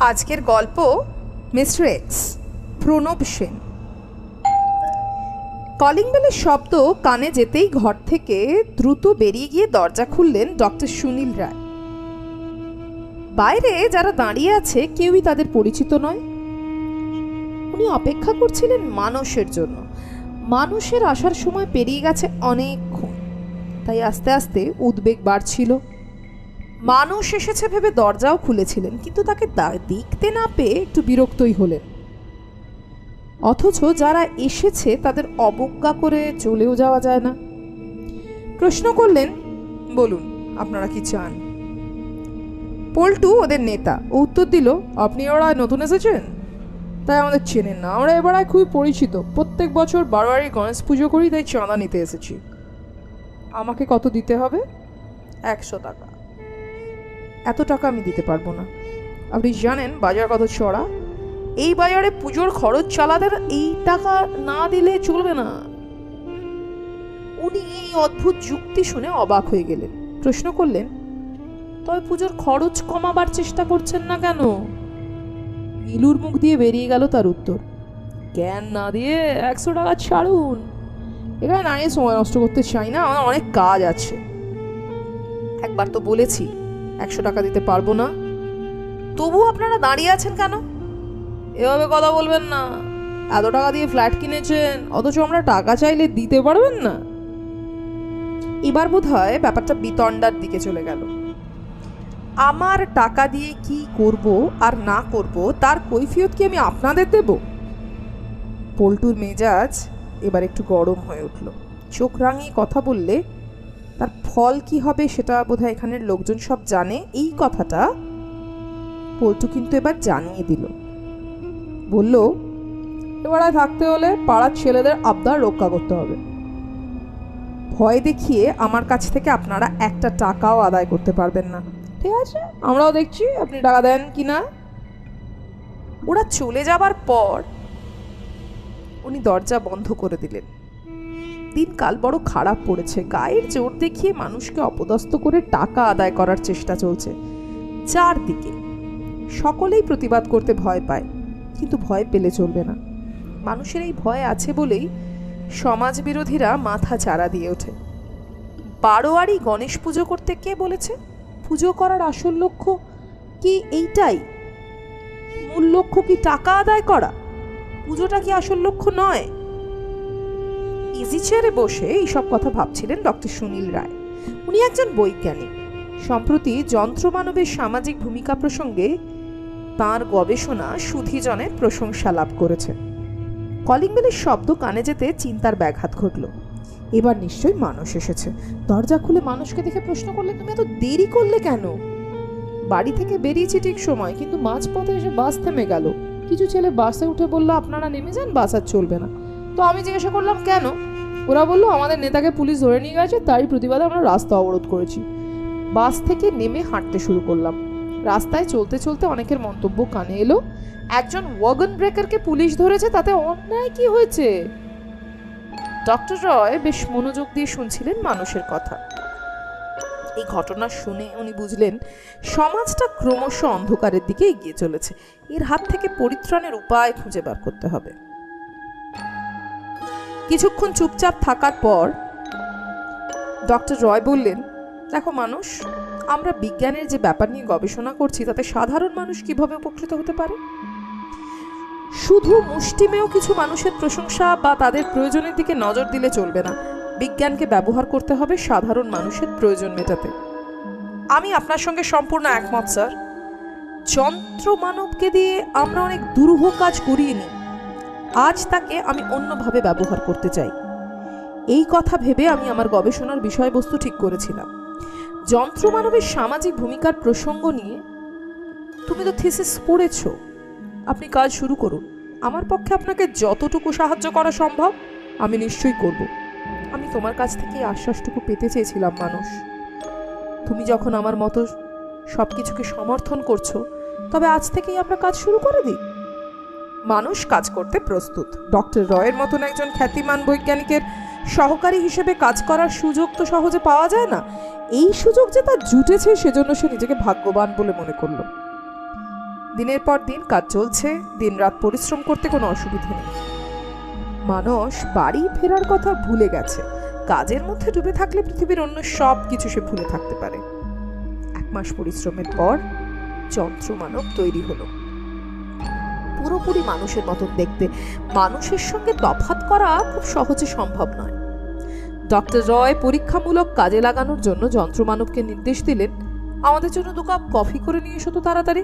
আজকের গল্প mister x, Pranab Sen. Calling বেলের শব্দ কানে যেতেই ঘর থেকে দ্রুত বেরিয়ে গিয়ে দরজা খুললেন ডক্টর সুনীল রায়। বাইরে যারা দাঁড়িয়ে আছে কেউই তাদের পরিচিত নয়। উনি অপেক্ষা করছিলেন মানুষের জন্য। মানুষের আসার সময় পেরিয়ে গেছে অনেকক্ষণ, তাই আস্তে আস্তে উদ্বেগ বাড়ছিল। মানুষ এসেছে ভেবে দরজাও খুলেছিলেন, কিন্তু তাকে দেখতে না পেয়ে একটু বিরক্তই হলেন। অথচ যারা এসেছে তাদের অবজ্ঞা করে চলেও যাওয়া যায় না। প্রশ্ন করলেন, বলুন আপনারা কি চান? পল্টু ওদের নেতা উত্তর দিল, আপনি ওরা নতুন এসেছেন তাই আমাদের চেনেন না। আমরা এবার খুবই পরিচিত, প্রত্যেক বছর বারবারই গণেশ পুজো করি, তাই চাঁদা নিতে এসেছি। আমাকে কত দিতে হবে? 100 টাকা। এত টাকা আমি দিতে পারবো না। আপনি জানেন বাজার কত চড়া? এই বাজারে পুজোর খরচ চালাতে এই টাকা না দিলে চলবে না। উনি এই অদ্ভুত যুক্তি শুনে অবাক হয়ে গেলেন। প্রশ্ন করলেন, তবে পুজোর খরচ কমাবার চেষ্টা করছেন না কেন? নীলুর মুখ দিয়ে বেরিয়ে গেল তার উত্তর, জ্ঞান না দিয়ে 100 টাকা ছাড়ুন। এখানে না সময় নষ্ট করতে চাই না, আমার অনেক কাজ আছে। একবার তো বলেছি 100 টাকা দিতে পারবো না, তবু আপনারা দাঁড়িয়ে আছেন কেন? এভাবে কথা বলবেন না। এত টাকা দিয়ে ফ্ল্যাট কিনেছেন, অথচ আমরা টাকা চাইলে দিতে পারবেন না। এবার বোধ হয় ব্যাপারটা বিতণ্ডার দিকে চলে গেল। আমার টাকা দিয়ে কি করব আর না করব তার কৈফিয়ত কি আমি আপনাদের দেব? পল্টুর মেজাজ এবার একটু গরম হয়ে উঠল। চোখ রাঙিয়ে কথা বললে তার ফল কি হবে সেটা বোধহয় এখানের লোকজন সব জানে। এই কথাটা পল্টু কিন্তু এবার জানিয়ে দিল। বলল, এবার থাকতে হলে পাড়ার ছেলেদের আবদার রক্ষা করতে হবে। ভয় দেখিয়ে আমার কাছ থেকে আপনারা একটা টাকাও আদায় করতে পারবেন না। ঠিক আছে, আমরাও দেখছি আপনি টাকা দেন কি না। ওরা চলে যাবার পর উনি দরজা বন্ধ করে দিলেন। দিনকাল বড় খারাপ পড়েছে। গায়ের জোর দেখিয়ে মানুষকে অপদস্থ করে টাকা আদায় করার চেষ্টা চলছে চারদিকে। সকলেই প্রতিবাদ করতে ভয় পায়, কিন্তু ভয় পেলে চলবে না। মানুষের এই ভয় আছে বলেই সমাজ বিরোধীরা মাথা চাড়া দিয়ে ওঠে। বারোয়ারি গণেশ পুজো করতে কে বলেছে? পুজো করার আসল লক্ষ্য কি এইটাই? মূল লক্ষ্য কি টাকা আদায় করা? পুজোটা কি আসল লক্ষ্য নয়? ইজি চেয়ারে বসে এইসব কথা ভাবছিলেন ডক্টর সুনীল রায়। উনি একজন বৈজ্ঞানিক। সম্প্রতি যন্ত্রমানবের সামাজিক ভূমিকা প্রসঙ্গে তাঁর গবেষণা সুধীজনের প্রশংসা লাভ করেছে। কলিং বেলের শব্দ কানে যেতে চিন্তার ব্যাঘাত ঘটল। এবার নিশ্চয়ই মানুষ এসেছে। দরজা খুলে মানুষকে দেখে প্রশ্ন করলেন, তুমি এত দেরি করলে কেন? বাড়ি থেকে বেরিয়েছি ঠিক সময়, কিন্তু মাঝপথে এসে বাস থেমে গেল। কিছু ছেলে বাসে উঠে বলল আপনারা নেমে যান, বাস আর চলবে না। তো আমি জিজ্ঞাসা করলাম কেন? ওরা বলল আমাদের নেতাকে পুলিশ ধরে নিয়ে গেছে, তারই প্রতিবাদে আমরা রাস্তা অবরোধ করেছি। বাস থেকে নেমে হাঁটতে শুরু করলাম। রাস্তায় চলতে চলতে অনেকের মন্তব্য কানে এলো, একজন ওয়াগন ব্রেকারকে পুলিশ ধরেছে, তাতে অন্যায় কি হয়েছে? ডক্টর রয় বেশ মনোযোগ দিয়ে শুনছিলেন মানুষের কথা। এই ঘটনা শুনে উনি বুঝলেন সমাজটা ক্রমশ অন্ধকারের দিকে এগিয়ে চলেছে। এর হাত থেকে পরিত্রাণের উপায় খুঁজে বার করতে হবে। কিছুক্ষণ চুপচাপ থাকার পর ডক্টর রয় বললেন, দেখো মানুষ, আমরা বিজ্ঞানের যে ব্যাপার নিয়ে গবেষণা করছি তাতে সাধারণ মানুষ কিভাবে উপকৃত হতে পারে। শুধু মুষ্টিমেয় কিছু মানুষের প্রশংসা বা তাদের প্রয়োজনের দিকে নজর দিলে চলবে না। বিজ্ঞানকে ব্যবহার করতে হবে সাধারণ মানুষের প্রয়োজন মেটাতে। আমি আপনার সঙ্গে সম্পূর্ণ একমত স্যার। যন্ত্র মানবকে দিয়ে আমরা অনেক দুরূহ কাজ করিয়ে নিই। আজ তাকে আমি অন্যভাবে ব্যবহার করতে চাই। এই কথা ভেবে আমি আমার গবেষণার বিষয়বস্তু ঠিক করেছিলাম। যন্ত্র মানবের সামাজিক ভূমিকার প্রসঙ্গ নিয়ে। তুমি তো থিসিস পড়েছ, আপনি কাজ শুরু করুন। আমার পক্ষে আপনাকে যতটুকু সাহায্য করা সম্ভব আমি নিশ্চয়ই করব। আমি তোমার কাছ থেকে এই আশ্বাসটুকু পেতে চেয়েছিলাম মানুষ। তুমি যখন আমার মতো সব কিছুকে সমর্থন করছো, তবে আজ থেকেই আমরা কাজ শুরু করে দিই। মানুষ কাজ করতে প্রস্তুত। ডক্টর রয়ের মতন একজন খ্যাতিমান বৈজ্ঞানিকের সহকারী হিসেবে কাজ করার সুযোগ তো সহজে পাওয়া যায় না। এই সুযোগ যে তার জুটেছে, সেজন্য সে নিজেকে ভাগ্যবান বলে মনে করল। দিনের পর দিন কাজ চলছে, দিনরাত পরিশ্রম করতে কোনো অসুবিধা নেই। মানুষ বাড়ি ফেরার কথা ভুলে গেছে। কাজের মধ্যে ডুবে থাকলে পৃথিবীর অন্য সব কিছু সে ভুলে থাকতে পারে। 1 মাস পরিশ্রমের পর যন্ত্রমানব তৈরি হলো। পুরোপুরি মানুষের মতন দেখতে, মানুষের সঙ্গে তফাৎ করা খুব সহজে সম্ভব নয়। ডক্টর রয় পরীক্ষামূলক কাজে লাগানোর জন্য যন্ত্রমানবকে নির্দেশ দিলেন, আমাদের জন্য 2 কাপ কফি করে নিয়ে এসো তো তাড়াতাড়ি।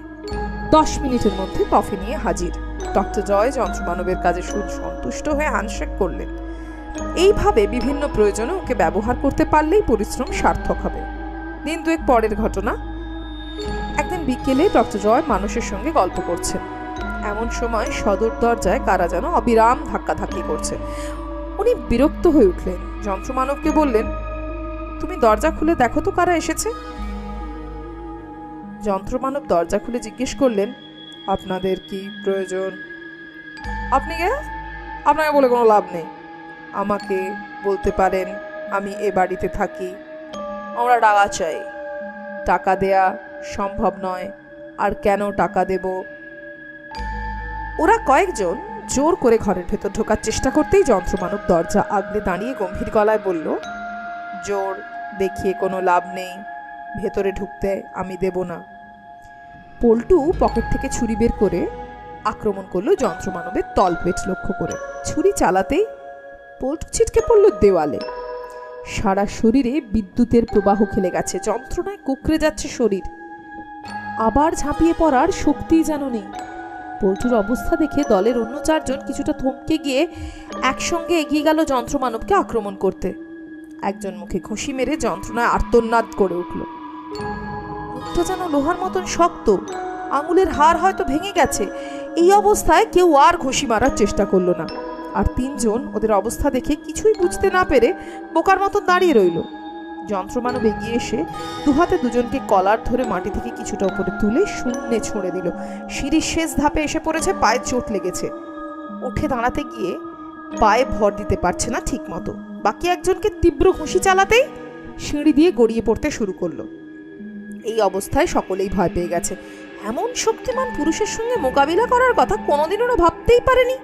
10 মিনিটের মধ্যে কফি নিয়ে হাজির। ডক্টর রয় যন্ত্রমানবের কাজে সন্তুষ্ট হয়ে হ্যান্ডশেক করলেন। এইভাবে বিভিন্ন প্রয়োজনে ওকে ব্যবহার করতে পারলেই পরিশ্রম সার্থক হবে। দিন 2 পরের ঘটনা। একদিন বিকেলে ডক্টর রয় মানুষের সঙ্গে গল্প করছেন। এমন সময় সদর দরজায় কারা যেন অবিরাম ধাক্কাধাক্কি করছে। উনি বিরক্ত হয়ে উঠলেন। যন্ত্রমানবকে বললেন, তুমি দরজা খুলে দেখো তো কারা এসেছে। যন্ত্রমানব দরজা খুলে জিজ্ঞেস করলেন, আপনাদের কি প্রয়োজন? আপনি কে? আপনাকে বলে কোনো লাভ নেই। আমাকে বলতে পারেন, আমি এ বাড়িতে থাকি। আমরা টাকা চাই। টাকা দেয়া সম্ভব নয়। আর কেন টাকা দেব? ওরা কয়েকজন জোর করে ঘরের ভেতর ঢোকার চেষ্টা করতেই যন্ত্রমানব দরজা আগলে দাঁড়িয়ে গম্ভীর গলায় বলল, জোর দেখিয়ে কোনো লাভ নেই। ভেতরে ঢুকতে আমি দেব না। পল্টু পকেট থেকে ছুরি বের করে আক্রমণ করলো যন্ত্রমানবের তলপেট লক্ষ্য করে। ছুরি চালাতেই পল্টু ছিটকে পড়ল দেওয়ালে। সারা শরীরে বিদ্যুতের প্রবাহ খেলে গেছে। যন্ত্রণায় কুঁকড়ে যাচ্ছে শরীর। আবার ঝাঁপিয়ে পড়ার শক্তি যেন নেই। পল্টুর অবস্থা দেখে দলের অন্য 4 জন কিছুটা থমকে গিয়ে একসঙ্গে এগিয়ে গেল যন্ত্রমানবকে আক্রমণ করতে। একজন মুখে ঘুষি মেরে যন্ত্রণায় আর্তনাদ করে উঠল। মুখটা যেন লোহার মতন শক্ত, আঙুলের হাড় হয়তো ভেঙে গেছে। এই অবস্থায় কেউ আর ঘুষি মারার চেষ্টা করলো না। আর 3 জন ওদের অবস্থা দেখে কিছুই বুঝতে না পেরে বোকার মতো দাঁড়িয়ে রইল। যন্ত্রমানব এগিয়ে এসে 2 হাতে দুজনকে কলার ধরে মাটি থেকে কিছুটা উপরে তুলে শূন্যে ছুঁড়ে দিল। সিঁড়ির শেষ ধাপে এসে পড়েছে, পায়ে চোট লেগেছে। উঠে দাঁড়াতে গিয়ে পায়ে ভর দিতে পারছে না ঠিক মতো। বাকি একজনকে তীব্র ঘুষি চালাতেই সিঁড়ি দিয়ে গড়িয়ে পড়তে শুরু করলো। এই অবস্থায় সকলেই ভয় পেয়ে গেছে। এমন শক্তিমান পুরুষের সঙ্গে মোকাবিলা করার কথা কোনোদিন ওরা ভাবতেই পারেনি।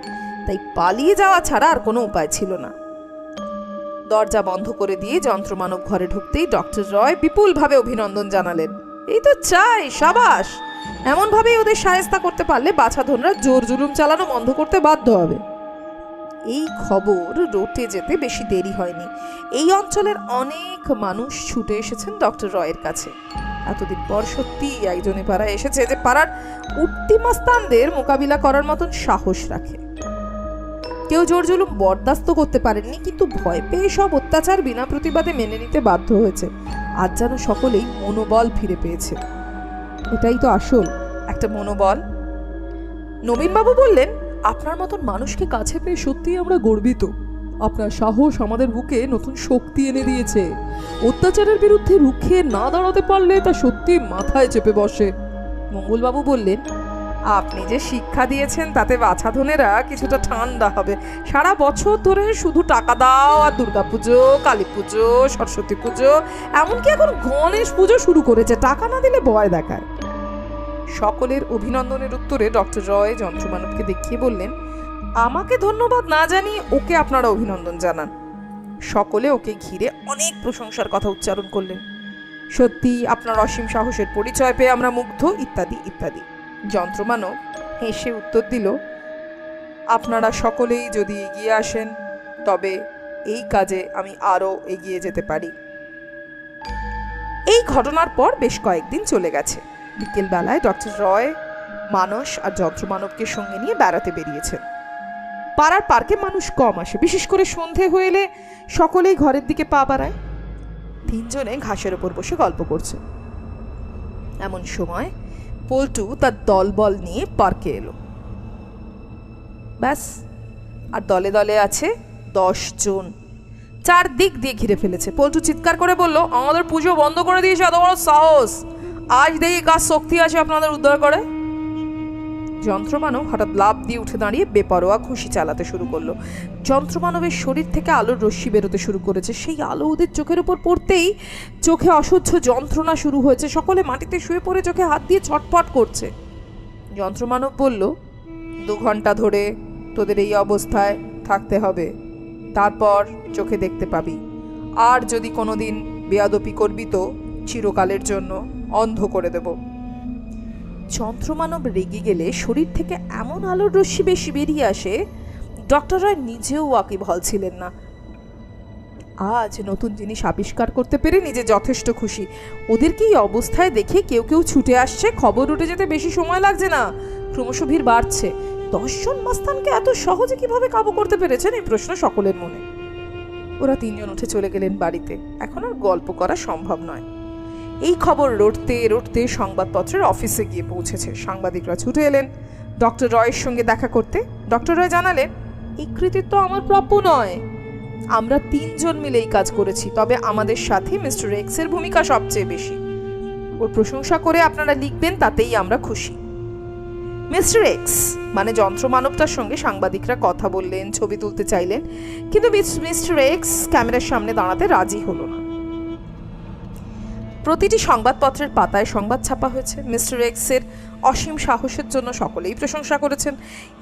তাই পালিয়ে যাওয়া ছাড়া আর কোনো উপায় ছিল না। দরজা বন্ধ করে দিয়ে যন্ত্রমানব ঘরে ঢুকতেই ডক্টর রয় বিপুলভাবে অভিনন্দন জানালেন। এই তো চাই, সাবাস। এমনভাবেই ওদের সায়স্তা করতে পারলে বাছাধনরা জোর জুলুম চালানো বন্ধ করতে বাধ্য হবে। এই খবর রটে যেতে বেশি দেরি হয়নি। এই অঞ্চলের অনেক মানুষ ছুটে এসেছেন ডক্টর রয়ের কাছে। এতদিন পর সত্যি একজনে পাড়ায় এসেছে যে পাড়ার উঠতি মাস্তানদের মোকাবিলা করার মতন সাহস রাখে। কেউ জোর জুলুম বরদাস্ত করতে পারেননি, কিন্তু ভয় পেয়ে সব অত্যাচার বিনা প্রতিবাদে মেনে নিতে বাধ্য হয়েছে। আজ যেন সকলেই মনোবল ফিরে পেয়েছে। এটাই তো আসল একটা মনোবল। নবীনবাবু বললেন, আপনার মতন মানুষকে কাছে পেয়ে সত্যিই আমরা গর্বিত। আপনার সাহস আমাদের বুকে নতুন শক্তি এনে দিয়েছে। অত্যাচারের বিরুদ্ধে রুখে না দাঁড়াতে পারলে তা সত্যি মাথায় চেপে বসে। মঙ্গলবাবু বললেন, আপনি যে শিক্ষা দিয়েছেন তাতে বাছাধনেরা কিছুটা ঠান্ডা হবে। সারা বছর ধরে শুধু টাকা দাও আর দুর্গাপুজো, কালী পুজো, সরস্বতী পুজো, এমনকি এখন গণেশ পুজো শুরু করেছে। টাকা না দিলে ভয় দেখায়। সকলের অভিনন্দনের উত্তরে ডক্টর রয় যন্ত্রমানবকে দেখিয়ে বললেন, আমাকে ধন্যবাদ না জানিয়ে ওকে আপনারা অভিনন্দন জানান। সকলে ওকে ঘিরে অনেক প্রশংসার কথা উচ্চারণ করলেন। সত্যি আপনার অসীম সাহসের পরিচয় পেয়ে আমরা মুগ্ধ, ইত্যাদি ইত্যাদি। যন্ত্রমানব হেসে উত্তর দিল, আপনারা সকলেই যদি এগিয়ে আসেন তবে এই কাজে আমি আরও এগিয়ে যেতে পারি। এই ঘটনার পর বেশ কয়েকদিন চলে গেছে। বিকেলবেলায় ডক্টর রয় মানস আর যন্ত্রমানবকে সঙ্গে নিয়ে বেড়াতে বেরিয়েছেন। পাড়ার পার্কে মানুষ কম আসে, বিশেষ করে সন্ধে হয়ে এলে সকলেই ঘরের দিকে পা বাড়ায়। 3 জনে ঘাসের ওপর বসে গল্প করছে। এমন সময় পল্টু তার দলবল নিয়ে পার্কে এলো। ব্যাস, আর দলে দলে আছে 10 জন। 4 দিক দিয়ে ঘিরে ফেলেছে। পল্টু চিৎকার করে বলল, আমাদের পুজো বন্ধ করে দিয়েছে এত বড় সাহস! আজ দেখি কার শক্তি আছে আপনাদের উদ্ধার করে। যন্ত্রমানব হঠাৎ লাফ দিয়ে উঠে দাঁড়িয়ে বেপরোয়া ঘুষি চালাতে শুরু করলো। যন্ত্রমানবের শরীর থেকে আলোর রশ্মি বেরোতে শুরু করেছে। সেই আলো ওদের চোখের উপর পড়তেই চোখে অসহ্য যন্ত্রণা শুরু হয়েছে। সকলে মাটিতে শুয়ে পড়ে চোখে হাত দিয়ে ছটফট করছে। যন্ত্রমানব বলল, 2 ঘন্টা ধরে তোদের এই অবস্থায় থাকতে হবে, তারপর চোখে দেখতে পাবি। আর যদি কোনোদিন বেয়াদপি করবি তো চিরকালের জন্য অন্ধ করে দেব। যন্ত্রমানব রেগে গেলে শরীর থেকে এমন আলোর রশ্মি বেশি বেরিয়ে আসে, ডক্টর রায় নিজেও ওয়াকিবহাল ছিলেন না। আজ নতুন জিনিস আবিষ্কার করতে পেরে নিজে যথেষ্ট খুশি। ওদেরকে এই অবস্থায় দেখে কেউ কেউ ছুটে আসছে, খবর উঠে যেতে বেশি সময় লাগছে না, ক্রমশ ভিড় বাড়ছে। 10 জন মাস্তানকে এত সহজে কিভাবে কাবু করতে পেরেছেন, এই প্রশ্ন সকলের মনে। ওরা 3 জন উঠে চলে গেলেন বাড়িতে। এখন আর গল্প করা সম্ভব নয়। এই খবর রটতে রটতে সংবাদপত্রের অফিসে গিয়ে পৌঁছেছে। সাংবাদিকরা ছুটে এলেন ডক্টর রয়ের সঙ্গে দেখা করতে। ডক্টর রয় জানালেন, এই কৃতিত্ব আমার প্রাপ্য নয়। আমরা 3 জন মিলে এই কাজ করেছি, তবে আমাদের সাথে মিস্টার এক্সের ভূমিকা সবচেয়ে বেশি। ওর প্রশংসা করে আপনারা লিখবেন, তাতেই আমরা খুশি। মিস্টার এক্স মানে যন্ত্রমানবটার সঙ্গে সাংবাদিকরা কথা বললেন, ছবি তুলতে চাইলেন, কিন্তু মিস্টার এক্স ক্যামেরার সামনে দাঁড়াতে রাজি হলো না। প্রতিটি সংবাদপত্রের পাতায় সংবাদ ছাপা হয়েছে। মিস্টার এক্সের অসীম সাহসের জন্য সকলেই প্রশংসা করেছেন।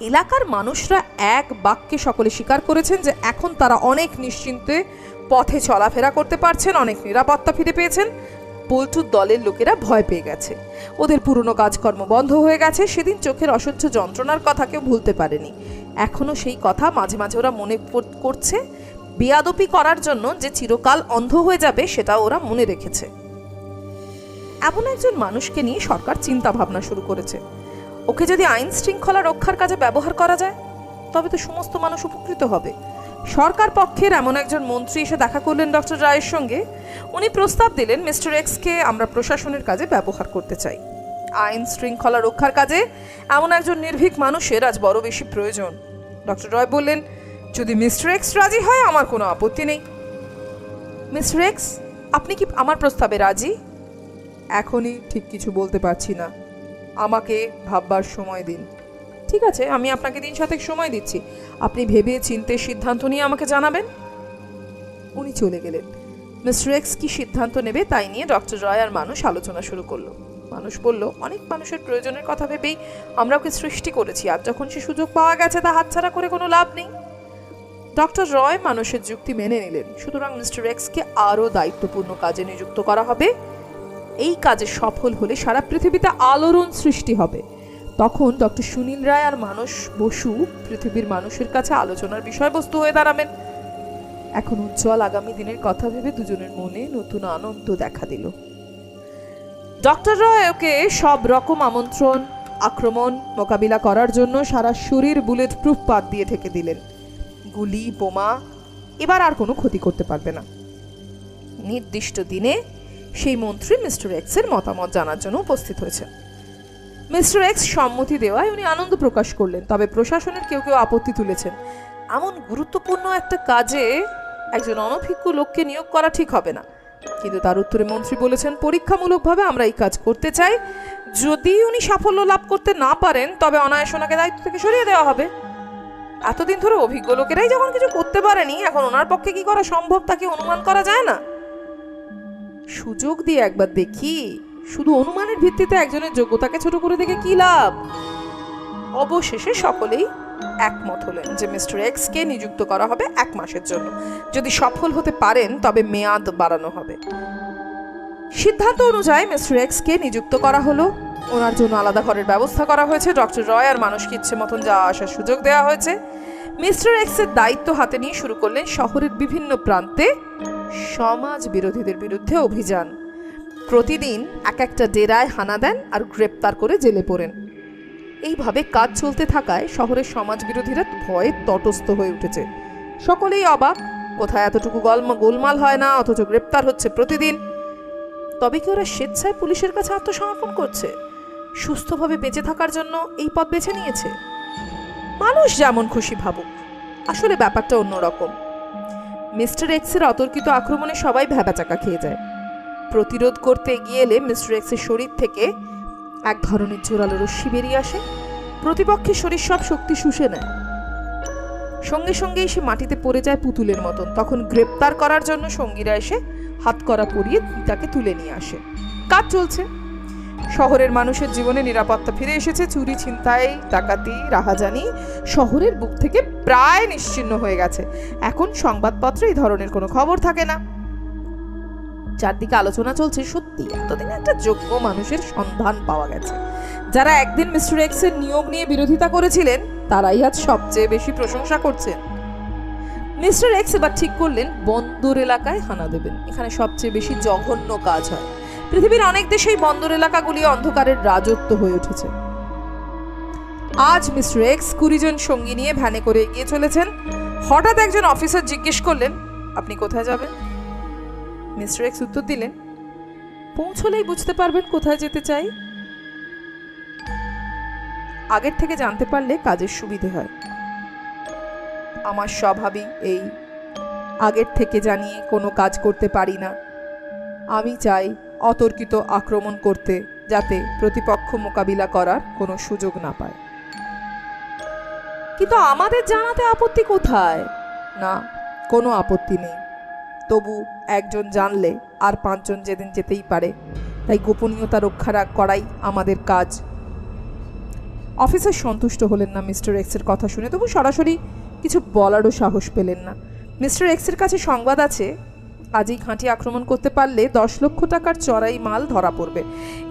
এলাকার মানুষরা এক বাক্যে সকলে স্বীকার করেছেন যে এখন তারা অনেক নিশ্চিন্তে পথে চলাফেরা করতে পারছেন, অনেক নিরাপত্তা ফিরে পেয়েছেন। পল্টুর দলের লোকেরা ভয় পেয়ে গেছে, ওদের পুরনো কাজকর্ম বন্ধ হয়ে গেছে। সেদিন চোখের অসহ্য যন্ত্রণার কথা কেউ ভুলতে পারেনি। এখনও সেই কথা মাঝে মাঝে ওরা মনে করছে। বেয়াদপি করার জন্য যে চিরকাল অন্ধ হয়ে যাবে সেটা ওরা মনে রেখেছে। এমন একজন মানুষকে নিয়ে সরকার চিন্তা ভাবনা শুরু করেছে। ওকে যদি আইন শৃঙ্খলা রক্ষার কাজে ব্যবহার করা যায় তবে তো সমস্ত মানুষ উপকৃত হবে। সরকার পক্ষের এমন একজন মন্ত্রী এসে দেখা করলেন ডক্টর রায়ের সঙ্গে। উনি প্রস্তাব দিলেন, মিস্টার এক্সকে আমরা প্রশাসনের কাজে ব্যবহার করতে চাই। আইন শৃঙ্খলা রক্ষার কাজে এমন একজন নির্ভীক মানুষের আজ বড় বেশি প্রয়োজন। ডক্টর রয় বললেন, যদি মিস্টার এক্স রাজি হয় আমার কোনো আপত্তি নেই। মিস্টার এক্স, আপনি কি আমার প্রস্তাবে রাজি? এখনই ঠিক কিছু বলতে পারছি না, আমাকে ভাববার সময় দিন। ঠিক আছে, আমি আপনাকে 3 সাথে সময় দিচ্ছি, আপনি ভেবে চিন্তে সিদ্ধান্ত নিয়ে আমাকে জানাবেন। উনি চলে গেলেন। মিস্টার এক্স কি সিদ্ধান্ত নেবে তাই নিয়ে ডক্টর রয় আর মানুষ আলোচনা শুরু করলো। মানুষ বলল, অনেক মানুষের প্রয়োজনের কথা ভেবেই আমরা ওকে সৃষ্টি করেছি, আর যখন সে সুযোগ পাওয়া গেছে তা হাতছাড়া করে কোনো লাভ নেই। ডক্টর রয় মানুষের যুক্তি মেনে নিলেন। সুতরাং মিস্টার এক্সকে আরও দায়িত্বপূর্ণ কাজে নিযুক্ত করা হবে। এই কাজে সফল হলে সারা পৃথিবীতে আলোড়ন সৃষ্টি হবে। তখন ডক্টর সুনীল রায় আর মানস বসু পৃথিবীর মানুষের কাছে আলোচনার বিষয়বস্তু হয়ে দাঁড়াবেন। এখন উজ্জ্বল আগামী দিনের কথা ভেবে দুজনের মনে নতুন আনন্দ দেখা দিল। ডক্টর রয় ওকে সব রকম আমন্ত্রণ আক্রমণ মোকাবিলা করার জন্য সারা শরীর বুলেট প্রুফ পাত দিয়ে ঢেকে দিলেন। গুলি বোমা এবার আর কোনো ক্ষতি করতে পারবে না। নির্দিষ্ট দিনে সেই মন্ত্রী মিস্টার এক্সের মতামত জানার জন্য উপস্থিত হয়েছেন। মিস্টার এক্স সম্মতি দেওয়ায় উনি আনন্দ প্রকাশ করলেন, তবে প্রশাসনের কেউ কেউ আপত্তি তুলেছেন। এমন গুরুত্বপূর্ণ একটা কাজে একজন অনভিজ্ঞ লোককে নিয়োগ করা ঠিক হবে না। কিন্তু তার উত্তরে মন্ত্রী বলেছেন, পরীক্ষামূলকভাবে আমরা এই কাজ করতে চাই। যদি উনি সাফল্য লাভ করতে না পারেন তবে অনায়াসে ওনাকে দায়িত্ব থেকে সরিয়ে দেওয়া হবে। এতদিন ধরে অভিজ্ঞ লোকেরাই যখন কিছু করতে পারেনি, এখন ওনার পক্ষে কি করা সম্ভব তাকে অনুমান করা যায় না। সুযোগ দিয়ে একবার দেখি, শুধু অনুমানের ভিত্তিতে একজনের যোগ্যতাকে ছোট করে দেখে কি লাভ। অবশেষে সকলেই একমত হলেন যে মিস্টার এক্সকে নিযুক্ত করা হবে 1 মাসের জন্য। যদি সফল হতে পারেন তবে মেয়াদ বাড়ানো হবে। সিদ্ধান্ত অনুযায়ী মিস্টার এক্সকে নিযুক্ত করা হলো। ওনার জন্য আলাদা ঘরের ব্যবস্থা করা হয়েছে। ডক্টর রয় আর মানুষকে ইচ্ছে মতন যাওয়া আসার সুযোগ দেওয়া হয়েছে। মিস্টার এক্সের দায়িত্ব হাতে নিয়ে শুরু করলেন শহরের বিভিন্ন প্রান্তে সমাজ বিরোধীদের বিরুদ্ধে অভিযান। প্রতিদিন এক একটা ডেরায় হানা দেন আর গ্রেপ্তার করে জেলে পোড়েন। এইভাবে কাজ চলতে থাকায় শহরের সমাজ বিরোধীরা ভয়ে তটস্থ হয়ে উঠেছে। সকলেই অবাক, কোথায় এতটুকু গোলমাল হয় না, অথচ গ্রেপ্তার হচ্ছে প্রতিদিন। তবে কি ওরা স্বেচ্ছায় পুলিশের কাছে আত্মসমর্পণ করছে? সুস্থভাবে বেঁচে থাকার জন্য এই পথ বেছে নিয়েছে? মানুষ যেমন খুশি ভাবুক, আসলে ব্যাপারটা অন্যরকম। মিস্টার এক্সের অতর্কিত আক্রমণে সবাই ভ্যাবাচাকা খেয়ে যায়। প্রতিরোধ করতে এগিয়ে এলে মিস্টার এক্সের শরীর থেকে এক ধরনের জোরালো রশ্মি বেরিয়ে আসে। প্রতিপক্ষের শরীর সব শক্তি শুষে নেয়। সঙ্গে সঙ্গেই সে মাটিতে পড়ে যায় পুতুলের মতন। তখন গ্রেপ্তার করার জন্য সঙ্গীরা এসে হাতকড়া পরিয়ে তাকে তুলে নিয়ে আসে। কাজ চলছে। শহরের মানুষের জীবনে নিরাপত্তা ফিরে এসেছে। চুরি, ছিনতাই, ডাকাতি, রাহাজানি শহরের বুক থেকে প্রায় নিশ্চিহ্ন হয়ে গেছে। এখন সংবাদপত্রে এই ধরনের কোনো খবর থাকে না। চারদিকে আলোচনা চলছে, সত্যি এতদিনে একটা যোগ্য মানুষের সন্ধান পাওয়া গেছে। যারা একদিন মিস্টার এক্স এর নিয়োগ নিয়ে বিরোধিতা করেছিলেন তারাই আজ সবচেয়ে বেশি প্রশংসা করছেন। মিস্টার এক্স এবার ঠিক করলেন বন্দর এলাকায় হানা দেবেন। এখানে সবচেয়ে বেশি জঘন্য কাজ হয়। পৃথিবীর অনেক দেশেই বন্দর এলাকাগুলি অন্ধকারের রাজত্ব হয়ে উঠেছে। আজ মিস্টার এক্স 20 জন সঙ্গী নিয়ে ভ্যানে করে এগিয়ে চলেছেন। হঠাৎ একজন অফিসার জিজ্ঞেস করলেন, আপনি কোথায় যাবেন? মিস্টার এক্স উত্তর দিলেন, পৌঁছলেই বুঝতে পারবেন কোথায় যেতে চাই। আগের থেকে জানতে পারলে কাজের সুবিধে হয়। আমার স্বভাবই এই, আগের থেকে জানিয়ে কোনো কাজ করতে পারি না। আমি চাই অতর্কিত আক্রমণ করতে, যাতে প্রতিপক্ষ মোকাবিলা করার কোনো সুযোগ না পায়। কিন্তু আমাদের জানাতে আপত্তি কোথায়? না, কোনো আপত্তি নেই। তবু একজন জানলে আর 5 জন যেদিন যেতেই পারে, তাই গোপনীয়তা রক্ষা করাই আমাদের কাজ। অফিসার সন্তুষ্ট হলেন না মিস্টার এক্সের কথা শুনে, তবু সরাসরি কিছু বলারও সাহস পেলেন না। মিস্টার এক্সের কাছে সংবাদ আছে, আজই ঘাঁটি আক্রমণ করতে পারলে 10 লক্ষ টাকার চড়াই মাল ধরা পড়বে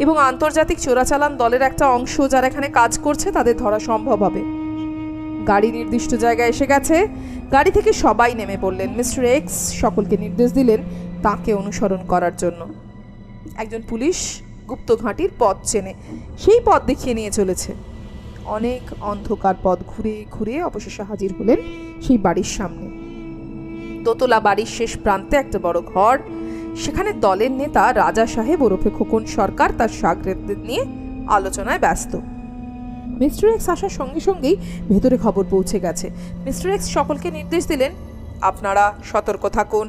এবং আন্তর্জাতিক চোরাচালান দলের একটা অংশ যারা এখানে কাজ করছে তাদের ধরা সম্ভব হবে। গাড়ি নির্দিষ্ট জায়গায় এসে গেছে। গাড়ি থেকে সবাই নেমে পড়লেন। মিস্টার এক্স সকলকে নির্দেশ দিলেন তাকে অনুসরণ করার জন্য। একজন পুলিশ গুপ্ত ঘাঁটির পথ চেনে, সেই পথ দেখিয়ে নিয়ে চলেছে। অনেক অন্ধকার পথ ঘুরে ঘুরে অবশেষে হাজির হলেন সেই বাড়ির সামনে। দোতলা বাড়ির শেষ প্রান্তে একটা বড় ঘর। সেখানে দলের নেতা রাজা সাহেব ওরফে খোকন সরকার তার শাগরেদদের নিয়ে আলোচনায় ব্যস্ত। মিস্টার এক্স আসার সঙ্গে সঙ্গেই ভেতরে খবর পৌঁছে গেছে। মিস্টার এক্স সকলকে নির্দেশ দিলেন, আপনারা সতর্ক থাকুন,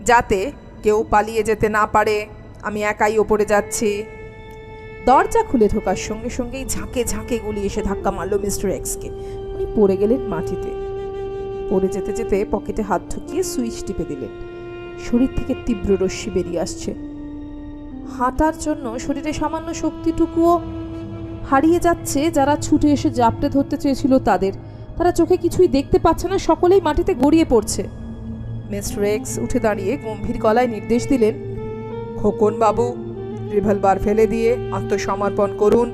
যাতে কেউ পালিয়ে যেতে না পারে। আমি একাই ওপরে যাচ্ছি। দরজা খুলে ঢোকার সঙ্গে সঙ্গেই ঝাঁকে ঝাঁকে গুলি এসে ধাক্কা মারল মিস্টার এক্সকে। উনি পড়ে গেলেন মাটিতে। পড়ে যেতে যেতে পকেটে হাত ঢুকিয়ে সুইচ টিপে দিলেন। শরীর থেকে তীব্র রশ্মি বেরিয়ে আসছে। হাঁটার জন্য শরীরে সামান্য শক্তিটুকুও হারিয়ে যাচ্ছে। যারা ছুটে এসে জাপটে ধরতে চেয়েছিল তারা চোখে কিছুই দেখতে পাচ্ছে না, সকলেই মাটিতে গড়িয়ে পড়ছে। মিস্টার এক্স উঠে দাঁড়িয়ে গম্ভীর গলায় নির্দেশ দিলেন, খোকন বাবু, রিভলভার ফেলে দিয়ে আত্মসমর্পণ করুন,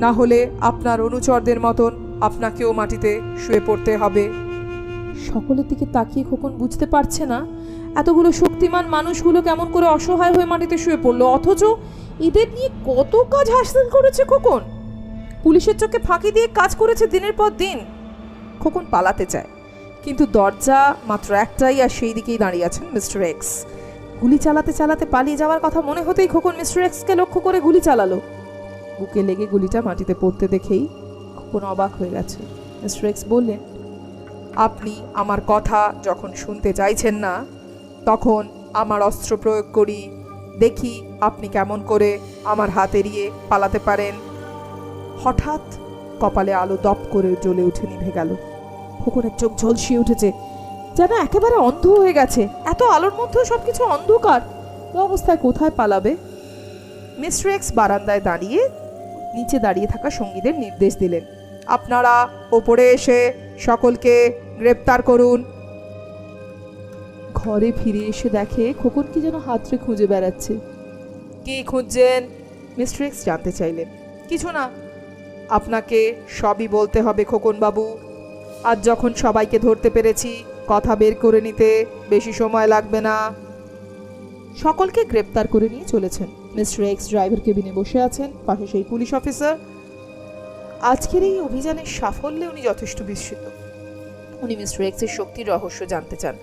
না হলে আপনার অনুচরদের মতন আপনাকেও মাটিতে শুয়ে পড়তে হবে। সকলের দিকে তাকিয়ে খোকন বুঝতে পারছে না এতগুলো শক্তিমান মানুষগুলো কেমন করে অসহায় হয়ে মাটিতে শুয়ে পড়লো, অথচ এদের নিয়ে কত কাজ হাসিল করেছে খোকন। পুলিশের চোখে ফাঁকি দিয়ে কাজ করেছে দিনের পর দিন। খোকন পালাতে চায়, কিন্তু দরজা মাত্র একটাই, আর সেই দিকেই দাঁড়িয়ে আছেন মিস্টার এক্স। গুলি চালাতে চালাতে পালিয়ে যাওয়ার কথা মনে হতেই খোকন মিস্টার এক্সকে লক্ষ্য করে গুলি চালালো। বুকে লেগে গুলিটা মাটিতে পড়তে দেখেই খোকন অবাক হয়ে গেছে। মিস্টার এক্স বললেন, আপনি আমার কথা যখন শুনতে চাইছেন না, তখন আমার অস্ত্র প্রয়োগ করি, দেখি আপনি কেমন করে আমার হাত এড়িয়ে পালাতে পারেন। হঠাৎ কপালে আলো দপ করে জ্বলে উঠে নিভে গেল। খোকনের চোখ ঝলসিয়ে উঠেছে, যেন একেবারে অন্ধ হয়ে গেছে। এত আলোর মধ্যেও সবকিছু অন্ধকার। এ অবস্থায় কোথায় পালাবে? মিস্টার এক্স বারান্দায় দাঁড়িয়ে নিচে দাঁড়িয়ে থাকা সঙ্গীদের নির্দেশ দিলেন, আপনারা ওপরে এসে সকলকে গ্রেপ্তার করুন। ঘরে ফিরে এসে দেখে খোকন কি যেন হাতড়ে খুঁজে বেড়াচ্ছে। কি খুঁজছেন? মিস্টার এক্স জানতে চাইলেন। কিছু না, আপনাকে সবই বলতে হবে খোকন বাবু। আজ যখন সবাইকে ধরতে পেরেছি, কথা বের করে নিতে বেশি সময় লাগবে না। সকলকে গ্রেপ্তার করে নিয়ে চলেছেন। মিস্টার এক্স ড্রাইভার কেবিনে বসে আছেন, পাশে সেই পুলিশ অফিসার। আজকের এই অভিযানের সাফল্যে উনি যথেষ্ট বিস্মিত। উনি মিস্টার এক্সের শক্তির রহস্য জানতে চান,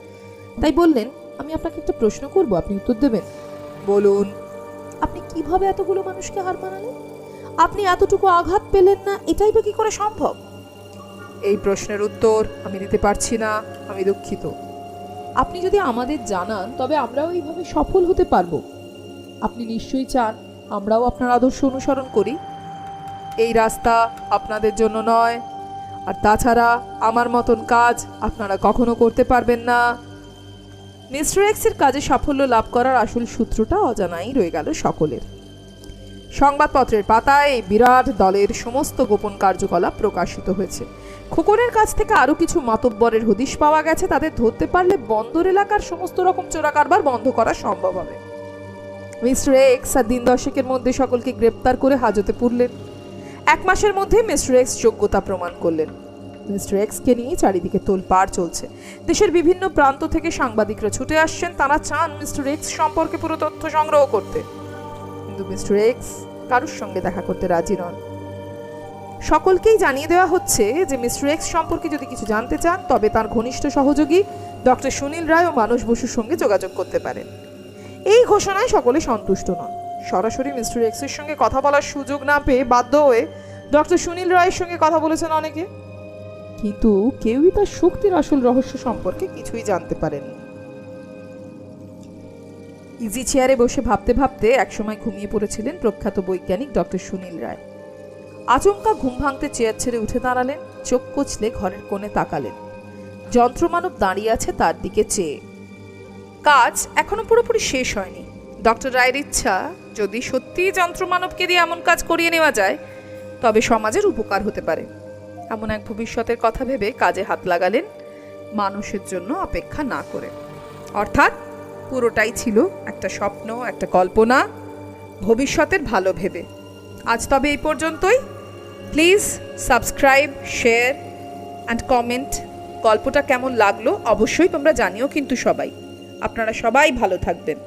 তাই বললেন, আমি আপনাকে একটা প্রশ্ন করব, আপনি উত্তর দেবেন। বলুন। আপনি কিভাবে এতগুলো মানুষকে হার মানালেন? আপনি এতটুকু আঘাত পেলেন না, এটাই বা কি করে সম্ভব? এই প্রশ্নের উত্তর আমি দিতে পারছি না, আমি দুঃখিত। আপনি যদি আমাদের জানান তবে আমরাও এইভাবে সফল হতে পারবো। আপনি নিশ্চয়ই চান আমরাও আপনার আদর্শ অনুসরণ করি। এই রাস্তা আপনাদের জন্য নয়, আর তাছাড়া আমার মতন কাজ আপনারা কখনো করতে পারবেন না। মিস্টার এক্সের কাজে সাফল্য লাভ করার আসল সূত্রটা অজানাই রয়ে গেল সকলের। সংবাদপত্রের পাতায় এই বিরাট দলের সমস্ত গোপন কার্যকলাপ প্রকাশিত হয়েছে। খোকনের কাছ থেকে আরো কিছু মাতব্বরের হদিশ পাওয়া গেছে। তাদের ধরতে পারলে বন্দর এলাকার সমস্ত রকম চোরা কারবার বন্ধ করা সম্ভব হবে। মিস্টার এক্স আর দিন দশেকের মধ্যে সকলকে গ্রেপ্তার করে হাজতে পুরলেন। 1 মাসের মধ্যে মিস্টার এক্স যোগ্যতা প্রমাণ করলেন। মিস্টার এক্সকে নিয়ে চারিদিকে তোলপাড় চলছে। দেশের বিভিন্ন প্রান্ত থেকে সাংবাদিকরা ছুটে আসছেন। তারা চান মিস্টার এক্স সম্পর্কে পুরো তথ্য সংগ্রহ করতে, কিন্তু মিস্টার এক্স কারোর সঙ্গে দেখা করতে রাজি নন। সকলকেই জানিয়ে দেওয়া হচ্ছে যে মিস্টার এক্স সম্পর্কে যদি কিছু জানতে চান তবে তার ঘনিষ্ঠ সহযোগী ডক্টর সুনীল রায় ও মানস বসুর সঙ্গে যোগাযোগ করতে পারেন। এই ঘোষণায় সকলে সন্তুষ্ট নন। সরাসরি মিস্টার এক্সের সঙ্গে কথা বলার সুযোগ না পেয়ে বাধ্য হয়ে ডক্টর সুনীল রায়ের সঙ্গে কথা বলেছেন অনেকে, কিন্তু কেউই তার শক্তির আসল রহস্য সম্পর্কে কিছুই জানতে পারেনি। ইজি চেয়ারে বসে ভাবতে ভাবতে একসময় ঘুমিয়ে পড়েছিলেন প্রখ্যাত বৈজ্ঞানিক ডক্টর সুনীল রায়। আচমকা ঘুম ভাঙতে চেয়ার ছেড়ে উঠে দাঁড়ালেন, চোখ কচলে ঘরের কোণে তাকালেন। যন্ত্রমানব দাঁড়িয়ে আছে তার দিকে চেয়ে। কাজ এখনো পুরোপুরি শেষ হয়নি। ডক্টর রায়ের ইচ্ছা, যদি সত্যিই যন্ত্রমানবকে দিয়ে এমন কাজ করিয়ে নেওয়া যায় তবে সমাজের উপকার হতে পারে। এমন এক ভবিষ্যতের কথা ভেবে কাজে হাত লাগালেন, মানুষের জন্য অপেক্ষা না করে। অর্থাৎ পুরোটাই ছিল একটা স্বপ্ন, একটা কল্পনা, ভবিষ্যতের ভালো ভেবে। আজ তবে এই পর্যন্তই। Please subscribe, share and comment. গল্পটা কেমন লাগলো অবশ্যই তোমরা জানিও কিন্তু সবাই। আপনারা সবাই ভালো থাকবেন।